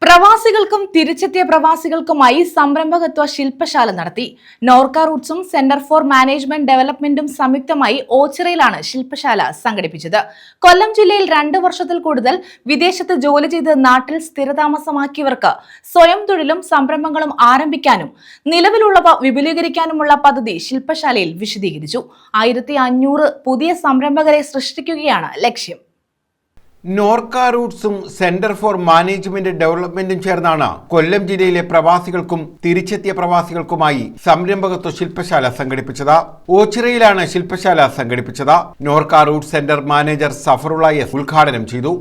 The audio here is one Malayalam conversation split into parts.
പ്രവാസികൾക്കും തിരിച്ചെത്തിയ പ്രവാസികൾക്കുമായി സംരംഭകത്വ ശില്പശാല നടത്തി. നോർക്ക റൂട്ട്സും സെന്റർ ഫോർ മാനേജ്മെന്റ് ഡെവലപ്മെന്റും സംയുക്തമായി ഓച്ചിറയിലാണ് ശില്പശാല സംഘടിപ്പിച്ചത്. കൊല്ലം ജില്ലയിൽ 2 വർഷത്തിൽ കൂടുതൽ വിദേശത്ത് ജോലി ചെയ്ത് നാട്ടിൽ സ്ഥിരതാമസമാക്കിയവർക്ക് സ്വയം തൊഴിലും സംരംഭങ്ങളും ആരംഭിക്കാനും നിലവിലുള്ളവ വിപുലീകരിക്കാനുമുള്ള പദ്ധതി ശില്പശാലയിൽ വിശദീകരിച്ചു. 1500 പുതിയ സംരംഭകരെ സൃഷ്ടിക്കുകയാണ് ലക്ഷ്യം. നോർക്ക റൂട്ട്സും സെന്റർ ഫോർ മാനേജ്മെന്റ് ഡെവലപ്മെന്റും ചേർന്നാണ് കൊല്ലം ജില്ലയിലെ പ്രവാസികൾക്കും തിരിച്ചെത്തിയ പ്രവാസികൾക്കുമായി സംരംഭകത്വ ശില്പശാല സംഘടിപ്പിച്ചത്. ഓച്ചിറയിലാണ് ശില്പശാല സംഘടിപ്പിച്ചത്. NORKA root centre manager Safarulla S ഉദ്ഘാടനം ചെയ്തു.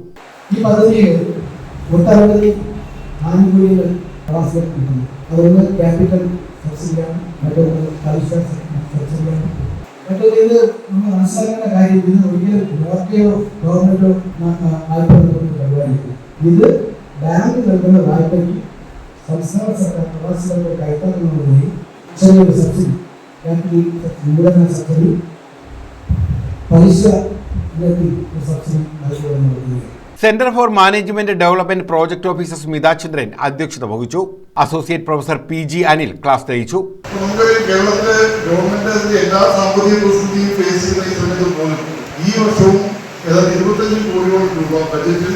മറ്റൊരു നമ്മൾ മനസ്സിലാക്കേണ്ട കാര്യം, ഇത് ഒരിക്കലും നോർക്കയോ ഗവൺമെന്റോ പരിപാടിയില്ല. ഇത് ബാങ്ക് നൽകുന്ന വായ്പയ്ക്ക് സംസ്ഥാന സർക്കാർ പ്രവാസികളുടെ കൈത്താങ്ങുന്നതിനായി ചെറിയൊരു സബ്സിഡി, മൂലധന സബ്സിഡി, പലിശ സബ്സിഡി നൽകുക. Centre for management development project officer Smitha Chandran അധ്യക്ഷത വഹിച്ചു. Associate professor PG Anil class നയിച്ചു. കേരളത്തിലെ ഗവൺമെന്റ് എല്ലാ സാമ്പത്തിക പ്രതിസന്ധിയും ഫേസ് ചെയ്യുന്ന ഈ സമയത്ത് പോലും ഈ വർഷവും ഏതാണ്ട് 25 കോടിയോളം രൂപ ബജറ്റിൽ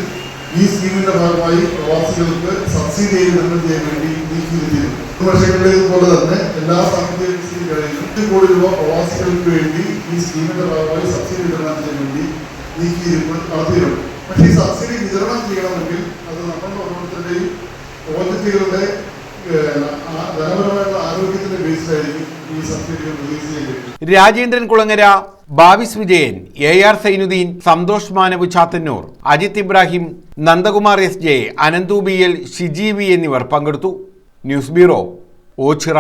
ഈ സ്കീമിന്റെ ഭാഗമായി പ്രവാസികൾക്ക് സബ്സിഡി വിതരണം ചെയ്യാൻ വേണ്ടി നീക്കിയിരുത്തിയിരുന്നു. വർഷങ്ങളിലേതുപോലെ തന്നെ എല്ലാ സാമ്പത്തിക പ്രതിസന്ധികളിലും 10 കോടി രൂപ പ്രവാസികൾക്ക് വേണ്ടി ഈ സ്കീമിന്റെ ഭാഗമായി സബ്സിഡി വിതരണം ചെയ്യാൻ വേണ്ടി നടത്തിയിരുന്നു. പക്ഷേ ഈ സബ്സിഡി വിതരണം ചെയ്യണമെങ്കിൽ അത് നമ്മുടെ ഓരോരുത്തരുടെയും പ്രോജക്റ്റുകളുടെ ധനപരമായിട്ടുള്ള ആരോഗ്യത്തിന്റെ ബേസിലായിരിക്കും ഈ സബ്സിഡികൾ റിലീസ് ചെയ്യുന്നത്. Rajendran Kulangara, Babis Vijayan, AR Zainuddin, Santhosh Manav Chathannoor, Ajith Ibrahim, Nandakumar SJ, Ananthu BL, Shiji V എന്നിവർ പങ്കെടുത്തു. News bureau, Ochira.